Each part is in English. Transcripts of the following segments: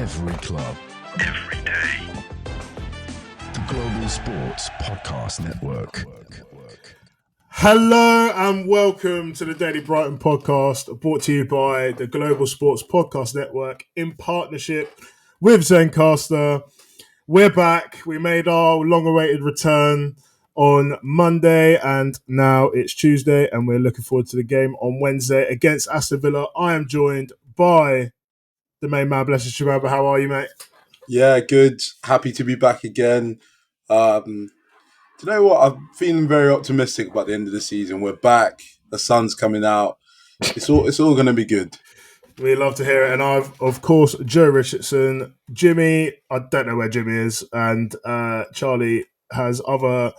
Every club. Every day. The Global Sports Podcast Network. Hello and welcome to the Daily Brighton podcast, brought to you by the Global Sports Podcast Network in partnership with Zencastr. We're back. We made our long-awaited return on Monday and now it's Tuesday and we're looking forward to the game on Wednesday against Aston Villa. I am joined by the main man, Blessed João. How are you, mate? Yeah, good. Happy to be back again. Do you know what? I'm feeling very optimistic about the end of the season. We're back. The sun's coming out. It's all going to be good. We love to hear it. And I've, of course, Joe Richardson, Jimmy, I don't know where Jimmy is, and Charlie has other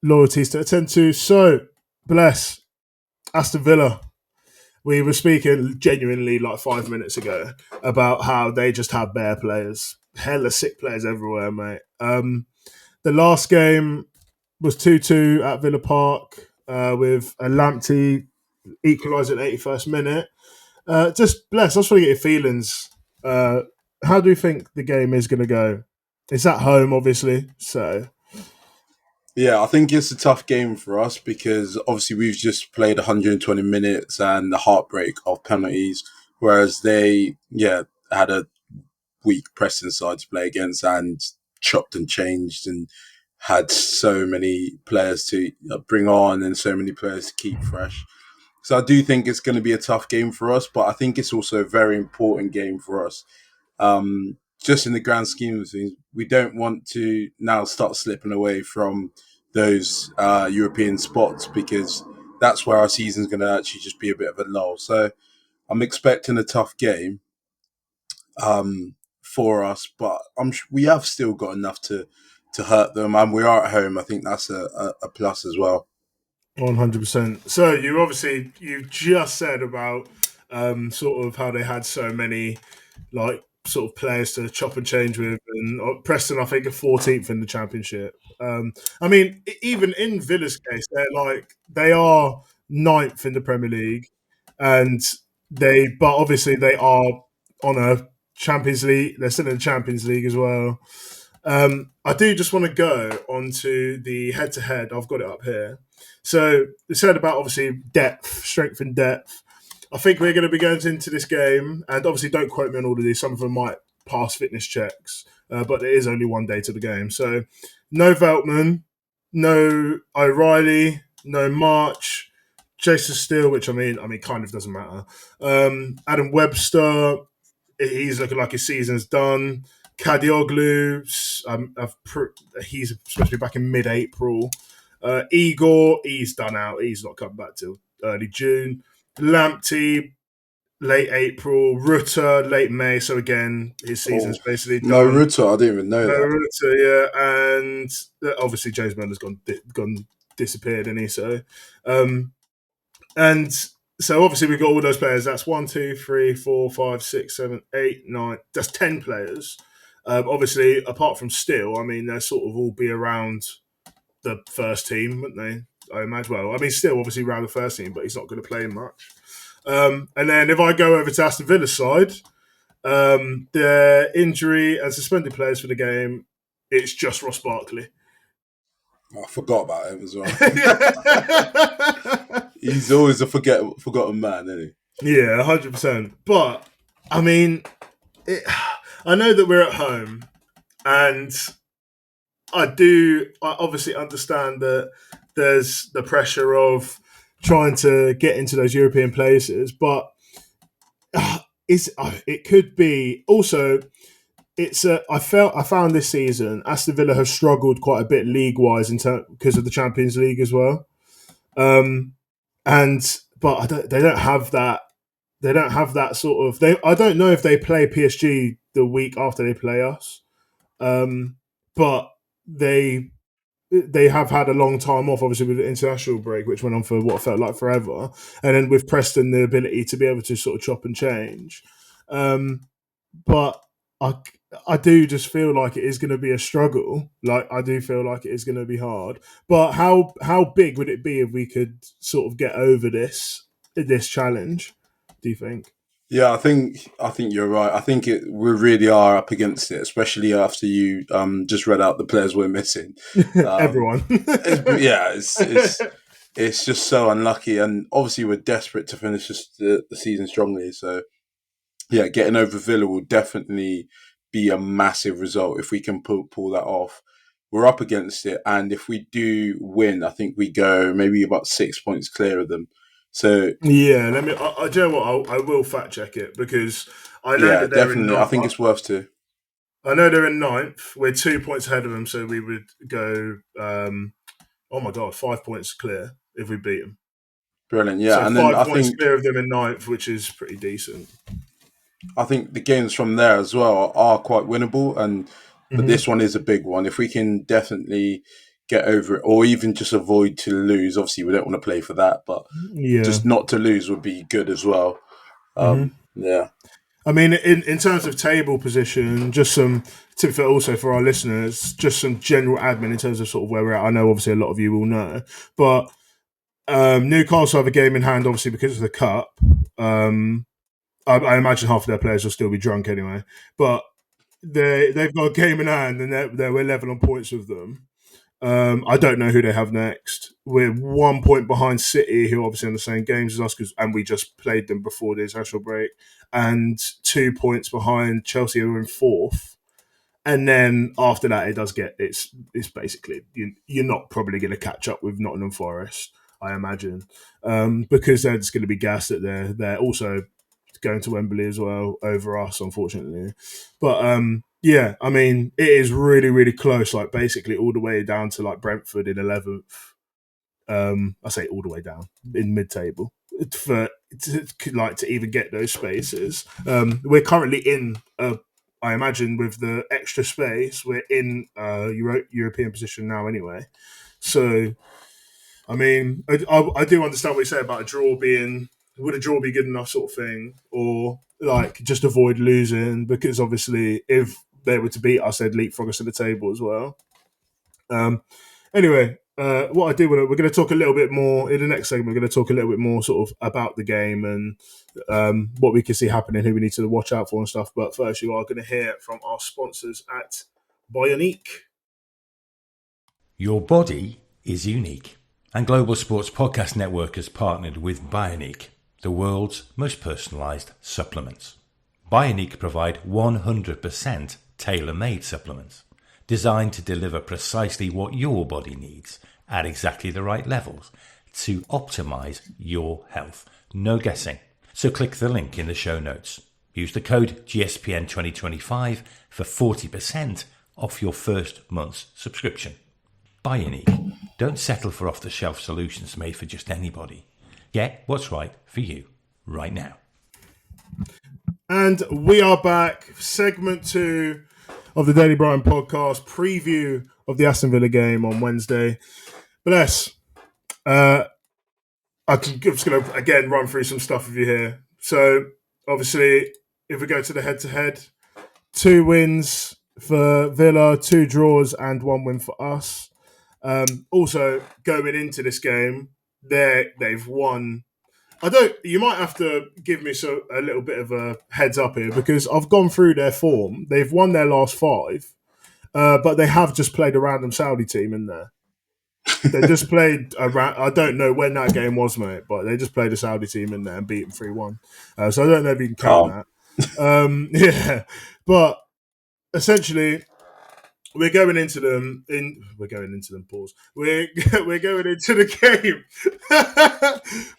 loyalties to attend to. So, bless Aston Villa. We were speaking genuinely like 5 minutes ago about how they just have bare players. Hella sick players everywhere, mate. The last game was 2-2 at Villa Park with a Lamptey equalising 81st minute. Just bless. I just want to get your feelings. How do you think the game is going to go? It's at home, obviously. So, yeah, I think it's a tough game for us because obviously we've just played 120 minutes and the heartbreak of penalties, whereas they, had a weak pressing side to play against and chopped and changed and had so many players to bring on and so many players to keep fresh. So I do think it's going to be a tough game for us, but I think it's also a very important game for us. Just in the grand scheme of things, we don't want to now start slipping away from those European spots because that's where our season's going to actually just be a bit of a lull. So I'm expecting a tough game for us, but we have still got enough to hurt them, and we are at home. I think that's a plus as well. 100%. So you just said about sort of how they had so many sort of players to chop and change with, and Preston, I think, are 14th in the Championship. I mean, even in Villa's case, they are 9th in the Premier League, but obviously they are on a Champions League. They're still in the Champions League as well. I do just want to go onto the head-to-head. I've got it up here. So they said about obviously strength and depth. I think we're going to be going into this game, and obviously don't quote me on all of these. Some of them might pass fitness checks, but there is only one day to the game. So no Veltman, no O'Reilly, no March, Jason Steele, which I mean, kind of doesn't matter. Adam Webster, he's looking like his season's done. Kadioglu, he's supposed to be back in mid-April. Igor, he's done out. He's not coming back till early June. Lamptey, late April. Rutter, late May. So again, his season's basically done. No Rutter, I didn't even know that. Rutter, yeah. And obviously James Milner's disappeared, isn't he? So, and so obviously we've got all those players. That's 1, 2, 3, 4, 5, 6, 7, 8, 9. That's 10 players. Obviously, apart from Steele, I mean, they'll sort of all be around the first team, wouldn't they? I imagine. Well, I mean, Steele obviously around the first team, but he's not going to play much. And then if I go over to Aston Villa's side, their injury and suspended players for the game, it's just Ross Barkley. I forgot about him as well. He's always a forgotten man, isn't he? Yeah, 100%. But, I mean, I know that we're at home, and I obviously understand that there's the pressure of trying to get into those European places, but it could be also. I found this season Aston Villa have struggled quite a bit league-wise because of the Champions League as well, but they don't have that. They don't have that sort of. I don't know if they play PSG the week after they play us, but they have had a long time off, obviously with the international break, which went on for what felt like forever, and then with Preston the ability to be able to sort of chop and change, but I do just feel like it is going to be a struggle. Like I do feel like it is going to be hard. But how big would it be if we could sort of get over this challenge? Do you think? Yeah, I think you're right. I think we really are up against it, especially after you just read out the players we're missing. Um, Everyone. yeah, it's just so unlucky, and obviously we're desperate to finish the season strongly. So yeah, getting over Villa will definitely be a massive result if we can pull that off. We're up against it, and if we do win, I think we go maybe about 6 points clear of them. So Yeah, let me. Do you know what? I will fact check it because I know yeah, that they're in definitely, I ninth. think it's worth to. I know they're in ninth. We're 2 points ahead of them, so we would go. Oh my god, 5 points clear if we beat them. Brilliant, So yeah, and then 5 points clear of them in ninth, which is pretty decent. I think the games from there as well are quite winnable, and but Mm-hmm. this one is a big one. If we can definitely get over it, or even just avoid to lose. Obviously, we don't want to play for that, but Yeah. just not to lose would be good as well. Mm-hmm. Yeah, I mean, in terms of table position, just some tip for also for our listeners, just some general admin in terms of sort of where we're at. I know obviously a lot of you will know, but Newcastle have a game in hand, obviously because of the cup. I imagine half of their players will still be drunk anyway, but they've got a game in hand and we're level on points with them. I don't know who they have next. We're 1 point behind City, who are obviously in the same games as us, and we just played them before the international break, and 2 points behind Chelsea, who are in fourth. And then after that, it's basically you're not probably going to catch up with Nottingham Forest, I imagine, because they're just going to be gassed that they're also going to Wembley as well over us, unfortunately. But yeah, I mean, it is really, really close. Like basically all the way down to like Brentford in 11th. I say all the way down in mid-table to even get those spaces. We're currently in. I imagine with the extra space, we're in European position now anyway. So, I mean, I do understand what you say about a draw being would a draw be good enough sort of thing, or like just avoid losing because obviously if they were to beat us, they'd leapfrog us to the table as well. Anyway, what I do want to, we're going to talk a little bit more in the next segment. We're going to talk a little bit more sort of about the game and what we can see happening, who we need to watch out for and stuff. But first, you are going to hear from our sponsors at Bioniq. Your body is unique, and Global Sports Podcast Network has partnered with Bioniq, the world's most personalised supplements. Bioniq provide 100% tailor-made supplements, designed to deliver precisely what your body needs at exactly the right levels to optimize your health. No guessing. So click the link in the show notes. Use the code GSPN 2025 for 40% off your first month's subscription. Bioniq. Don't settle for off-the-shelf solutions made for just anybody. Get what's right for you right now. And we are back. Segment 2 of the Daily Brighton podcast, preview of the Aston Villa game on Wednesday. Bless. I'm just going to, again, run through some stuff with you here. So, obviously, if we go to the head-to-head, 2 wins for Villa, 2 draws and 1 win for us. Also, going into this game, they've won. You might have to give me a little bit of a heads up here because I've gone through their form. They've won their last 5, but they have just played a random Saudi team in there. They just played I don't know when that game was, mate, but they just played a Saudi team in there and beat them 3-1. So I don't know if you can count that. Yeah, but essentially, we're going into them. Pause. We're going into the game.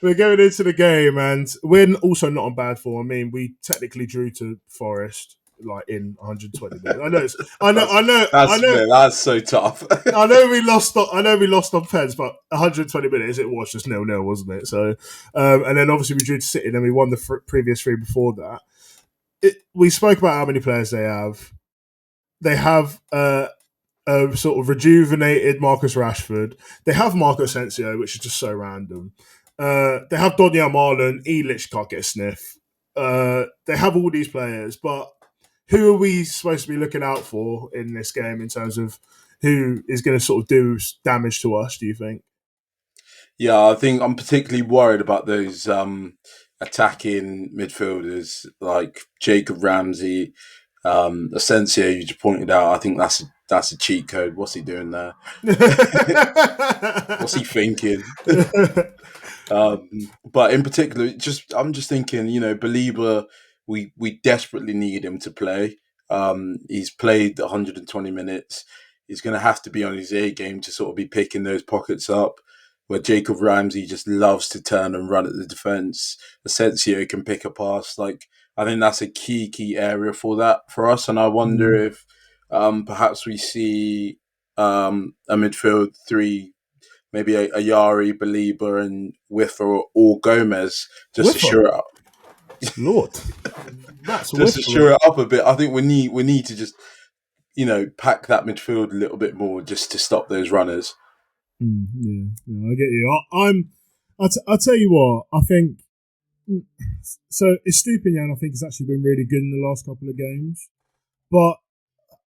We're going into the game, and we're also not on bad form. I mean, we technically drew to Forest like in 120 minutes. I know. That's so tough. I know we lost on pens, but 120 minutes it was just 0-0, wasn't it? So, and then obviously we drew to City, and then we won the previous 3 before that. We spoke about how many players they have. They have a sort of rejuvenated Marcus Rashford. They have Marco Asensio, which is just so random. They have Donyell Marlon. He literally can't get a sniff. They have all these players, but who are we supposed to be looking out for in this game in terms of who is going to sort of do damage to us, do you think? Yeah, I think I'm particularly worried about those attacking midfielders like Jacob Ramsey, Asensio, you just pointed out. I think that's a cheat code. What's he doing there? What's he thinking? But in particular, I'm just thinking, Belieber, we desperately need him to play. He's played 120 minutes. He's going to have to be on his A game to sort of be picking those pockets up where Jacob Ramsey just loves to turn and run at the defence. Asensio can pick a pass. I think that's a key area for us. And I wonder if perhaps we see a midfield three, maybe a Yari, Belieber, and Wiffer or Gomez just to shore it up. Lord, that's just to shore it up a bit. I think we need to just pack that midfield a little bit more just to stop those runners. Yeah, I get you. I'll tell you what. I think so. Estupiñán, I think, has actually been really good in the last couple of games, but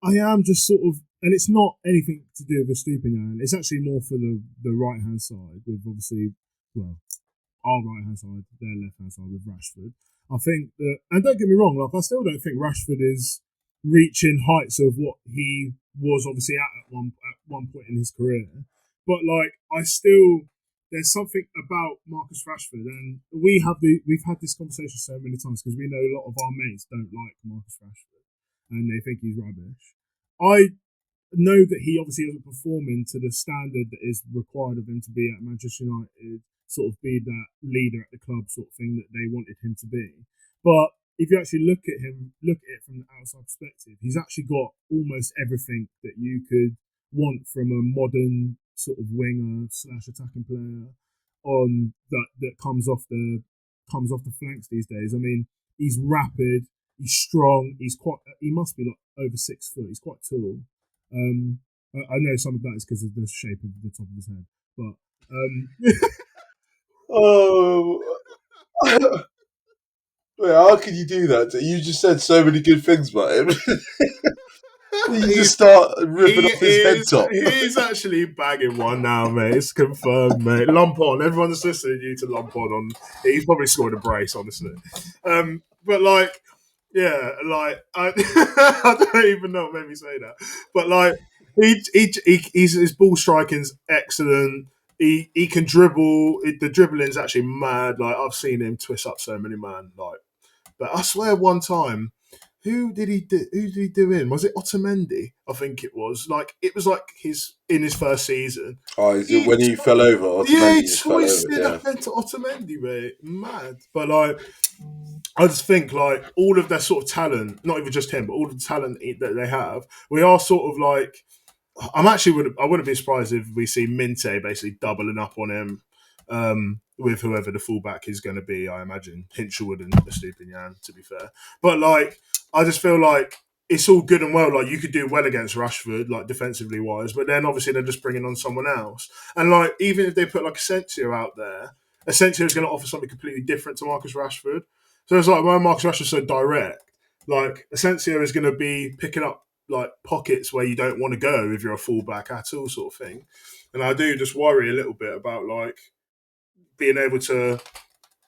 I am just sort of, and it's not anything to do with Estupiñán. It's actually more for the right hand side with obviously, our right hand side, their left hand side with Rashford. I think that, and don't get me wrong, I still don't think Rashford is reaching heights of what he was obviously at one point in his career. But there's something about Marcus Rashford, and we've had this conversation so many times because we know a lot of our mates don't like Marcus Rashford and they think he's rubbish. I know that he obviously isn't performing to the standard that is required of him to be at Manchester United, sort of be that leader at the club sort of thing that they wanted him to be. But if you actually look at it from the outside perspective, he's actually got almost everything that you could want from a modern sort of winger / attacking player on that comes off the flanks these days. I mean, he's rapid, he's strong, he must be over 6 foot. He's quite tall. I know some of that is because of the shape of the top of his head, but Wait, how can you do that? You just said so many good things about him. You just start ripping off his head top. He's actually bagging one now, mate. It's confirmed, mate. Lump on. Everyone's listening to you to lump on. He's probably scored a brace, honestly. But I don't even know what made me say that. But his ball striking's excellent. He can dribble. The dribbling's actually mad. I've seen him twist up so many man. But I swear, one time, who did he do in? Was it Otamendi? I think it was. It was in his first season. Oh, is it when he fell over? Yeah, he twisted up into Otamendi, mate. Mad. But I just think all of their sort of talent, not even just him, but all the talent that they have, we are sort of I wouldn't be surprised if we see Minte basically doubling up on him with whoever the fullback is going to be. I imagine Hinchelwood and Estupiñán, to be fair. But I just feel it's all good and well. You could do well against Rashford, defensively wise, but then obviously they're just bringing on someone else. And even if they put Asensio out there, Asensio is going to offer something completely different to Marcus Rashford. So it's when Marcus Rashford's so direct, Asensio is going to be picking up pockets where you don't want to go if you're a fullback at all, sort of thing. And I do just worry a little bit about being able to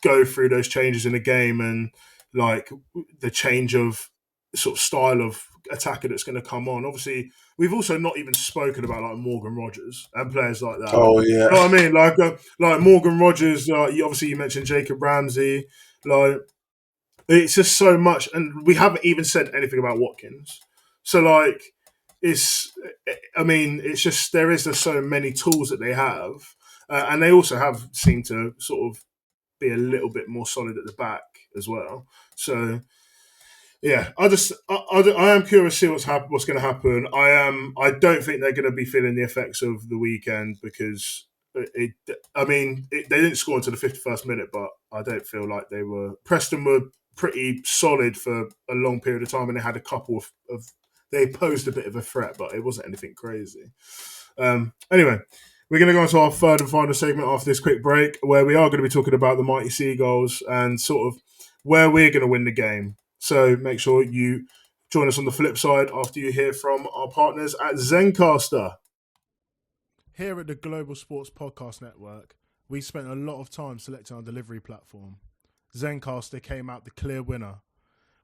go through those changes in the game and the change of sort of style of attacker that's going to come on. Obviously, we've also not even spoken about Morgan Rogers and players like that. Oh yeah, you know what I mean? Morgan Rogers. Obviously, you mentioned Jacob Ramsey. It's just so much, and we haven't even said anything about Watkins. So it's just there is just so many tools that they have, and they also have seemed to sort of be a little bit more solid at the back as well. So yeah, I am curious to see what's going to happen. I don't think they're going to be feeling the effects of the weekend because they didn't score until the 51st minute, but I don't feel like Preston were pretty solid for a long period of time, and they had a couple of they posed a bit of a threat, but it wasn't anything crazy. Anyway, we're going to go on to our third and final segment after this quick break, where we are going to be talking about the mighty Seagulls and sort of where we're going to win the game. So make sure you join us on the flip side after you hear from our partners at Zencastr. Here at the Global Sports Podcast Network, we spent a lot of time selecting our delivery platform. Zencastr came out the clear winner.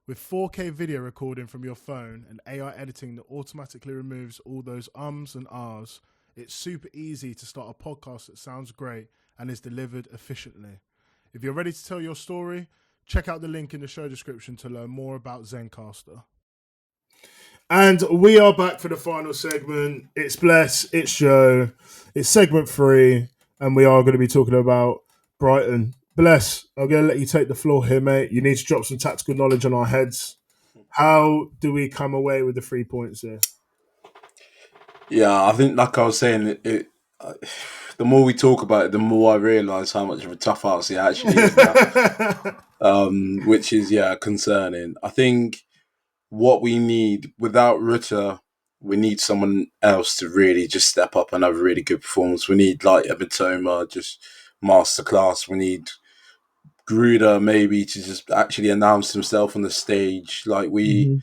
With 4K video recording from your phone and AI editing that automatically removes all those ums and ahs, it's super easy to start a podcast that sounds great and is delivered efficiently. If you're ready to tell your story, check out the link in the show description to learn more about Zencastr. And we are back for the final segment. It's Bless, it's Joe, it's segment 3, and we are going to be talking about Brighton. Bless, I'm going to let you take the floor here, mate. You need to drop some tactical knowledge on our heads. How do we come away with the 3 points here? Yeah, I think, like I was saying, the more we talk about it, the more I realise how much of a tough ass he actually is now, which is, concerning. I think what we need, without Rutter, we need someone else to really just step up and have a really good performance. We need, like, Emitoma, just masterclass. We need Gruder maybe to just actually announce himself on the stage. Like, we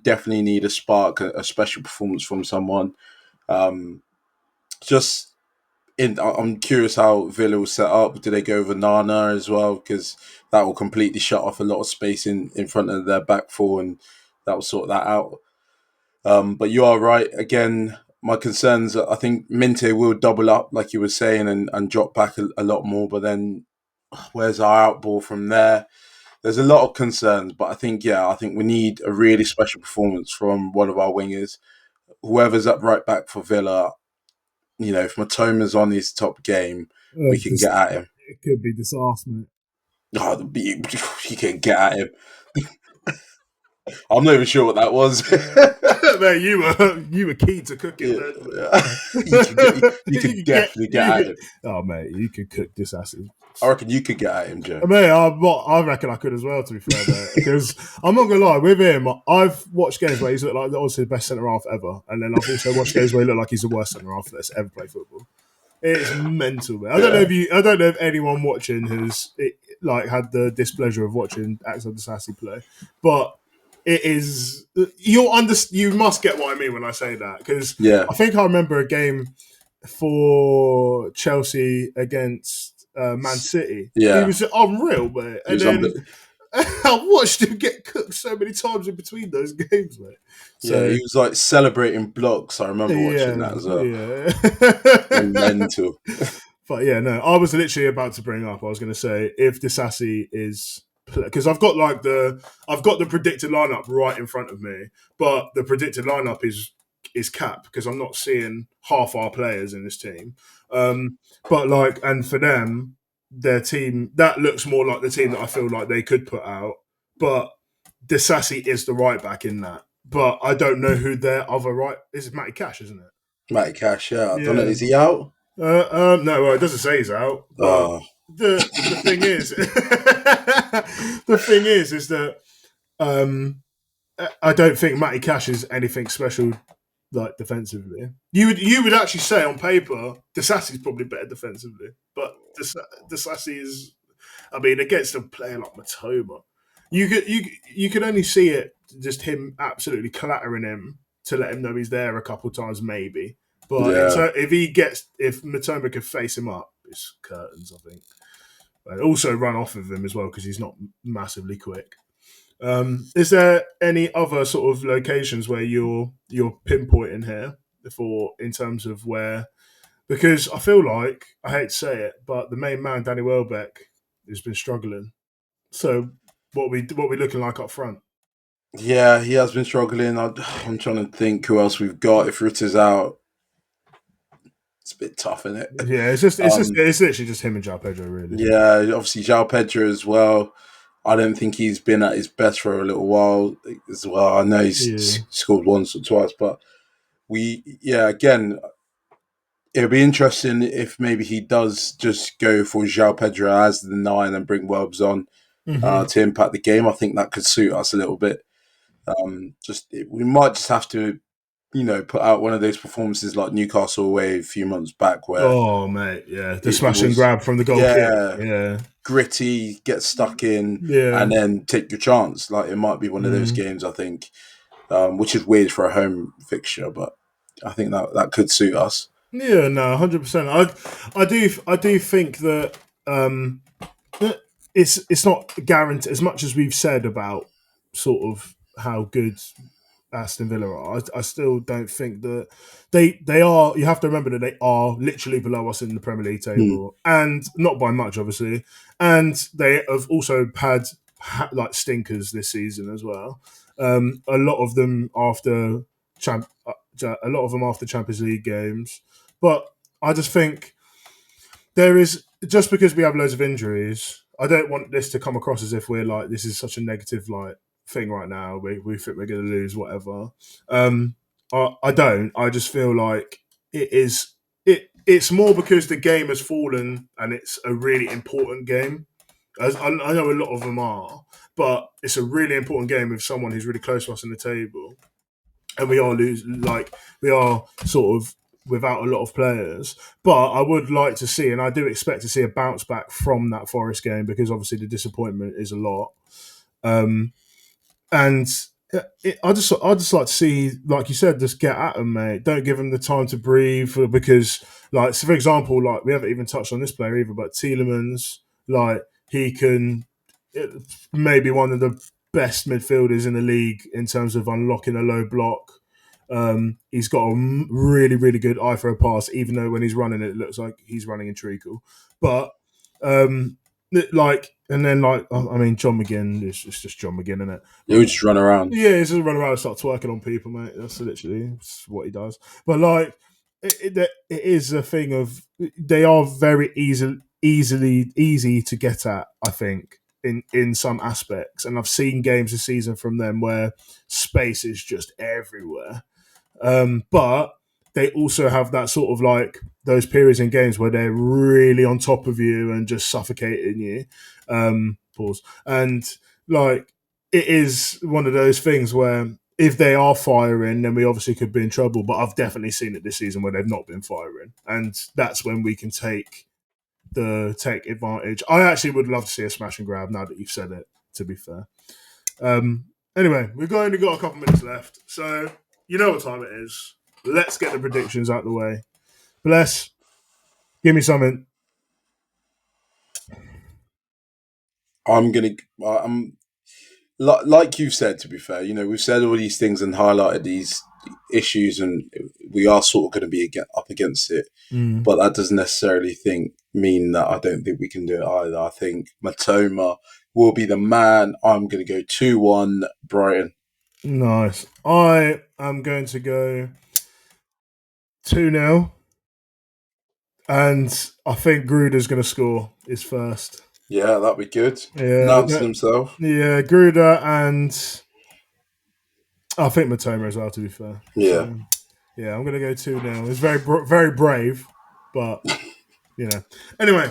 definitely need a spark, a special performance from someone. I'm curious how Villa will set up. Do they go over Nana as well? Because that will completely shut off a lot of space in front of their back four, and that will sort that out. But you are right. Again, my concerns, I think Minte will double up, like you were saying, and drop back a lot more. But then where's our outball from there? There's a lot of concerns, but I think we need a really special performance from one of our wingers. Whoever's up right back for Villa, if Matoma's on his top game, we can get at him. It could be disaster, mate. Oh, you can get at him. I'm not even sure what that was. Mate, you were keen to cook it. You could definitely get at him. Oh, mate, you could cook this acid. I reckon you could get at him, Joe. Mate, I reckon I could as well, to be fair, mate. Because I'm not going to lie, with him, I've watched games where he's looked like obviously the best centre-half ever. And then I've also watched games where he looked like he's the worst centre-half that's ever played football. It's mental, man. I don't know if anyone watching has had the displeasure of watching Axel Disasi play, but it is you must get what I mean when I say that, because I think I remember a game for Chelsea against Man City. He was unreal, mate. And then I watched him get cooked so many times in between those games, mate. So, he was like celebrating blocks. I remember watching that as well. Mental. But I was literally about to bring up. I was going to say, if Disasi is, because I've got the predicted lineup right in front of me, but the predicted lineup is cap because I'm not seeing half our players in this team. But and for them, their team, that looks more like the team that I feel like they could put out. But Disasi is the right back in that. But I don't know who their other right is. Matty Cash, isn't it? Matty Cash, I don't know. Is he out? No, well, it doesn't say he's out. But the thing is, is that I don't think Matty Cash is anything special, like defensively. You would actually say on paper, Disasi's probably better defensively, but Disasi is, I mean, against a player like Matoma, you could only see it just him absolutely clattering him to let him know he's there a couple of times, maybe. But so if Matoma could face him up, it's curtains, I think. And also run off of him as well because he's not massively quick. Is there any other sort of locations where you're pinpointing here in terms of where? Because I feel like, I hate to say it, but the main man, Danny Welbeck, has been struggling. So what we looking like up front? Yeah, he has been struggling. I'm trying to think who else we've got. If Ritter's out, it's a bit tough, isn't it? Yeah, it's literally just him and João Pedro, really. Yeah, obviously João Pedro as well. I don't think he's been at his best for a little while as well. I know he's scored once or twice, but again, it'll be interesting if maybe he does just go for João Pedro as the 9 and bring Welbs on to impact the game. I think that could suit us a little bit. We might just have to, put out one of those performances like Newcastle away a few months back where... Oh, mate, yeah. The smash and grab from the goal kick. Yeah. Gritty, get stuck in, and then take your chance. Like, it might be one of those games, I think, which is weird for a home fixture, but I think that could suit us. Yeah, no, 100%. I do think that it's not guaranteed. As much as we've said about sort of how good Aston Villa are, I still don't think that they are. You have to remember that they are literally below us in the Premier League table, and not by much, obviously. And they have also had like stinkers this season as well. A lot of them after Champions League games, but I just think there is, just because we have loads of injuries, I don't want this to come across as if we're like, this is such a negative like thing right now. We think we're going to lose, whatever. I don't. I just feel like it's more because the game has fallen and it's a really important game. As I know a lot of them are, but it's a really important game with someone who's really close to us in the table, and we are sort of without a lot of players. But I would like to see, and I do expect to see, a bounce back from that Forest game, because obviously the disappointment is a lot. And I just like to see, like you said, just get at them, mate. Don't give them the time to breathe, because, like, so for example, like we haven't even touched on this player either, but Tielemans, like he can maybe one of the best midfielders in the league in terms of unlocking a low block. He's got a really, really good eye for a pass, even though when he's running it looks like he's running in treacle. But John McGinn is just John McGinn, isn't it? He would just run around. Yeah, he's just run around and start twerking on people, mate. That's literally what he does. But like, it is a thing of, they are very easy to get at, I think, in some aspects. And I've seen games this season from them where space is just everywhere. But they also have that sort of like those periods in games where they're really on top of you and just suffocating you. Pause. And like, it is one of those things where if they are firing, then we obviously could be in trouble. But I've definitely seen it this season where they've not been firing, and that's when we can take advantage. I actually would love to see a smash and grab now that you've said it, to be fair. Anyway, we've only got a couple minutes left, so you know what time it is. Let's get the predictions out of the way. Bless, give me something. I'm like you've said, to be fair, you know, we've said all these things and highlighted these issues, and we are sort of going to be up against it. But that doesn't necessarily mean that I don't think we can do it either. I think Matoma will be the man. I'm going to go 2-1 Brighton. Nice. I am going to go 2-0, and I think Gruder's going to score his first. Yeah, that'd be good. Yeah, announcing himself. Yeah, Gruder, and I think Matoma as well, to be fair. Yeah. So, yeah, I'm going to go 2-0. It's very brave, but, you know. Anyway,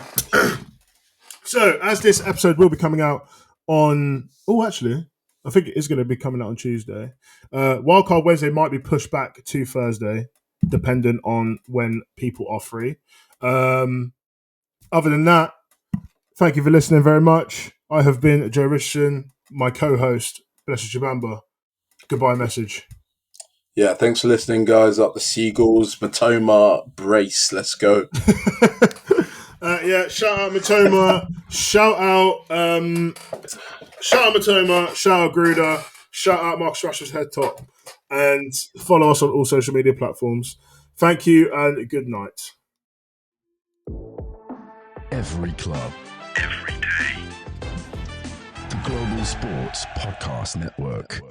so as this episode will be coming out on... Oh, actually, I think it is going to be coming out on Tuesday. Wildcard Wednesday might be pushed back to Thursday, dependent on when people are free. Other than that, thank you for listening very much. I have been Joe Richardson, my co-host, Blessed Chibamba. Goodbye message. Yeah, thanks for listening, guys. Up the Seagulls, Matoma, brace. Let's go. Yeah, shout out Matoma. Shout out Matoma. Shout out Gruder. Shout out Marcus Rashford's Headtop. And follow us on all social media platforms. Thank you and good night. Every club, every day. The Global Sports Podcast Network.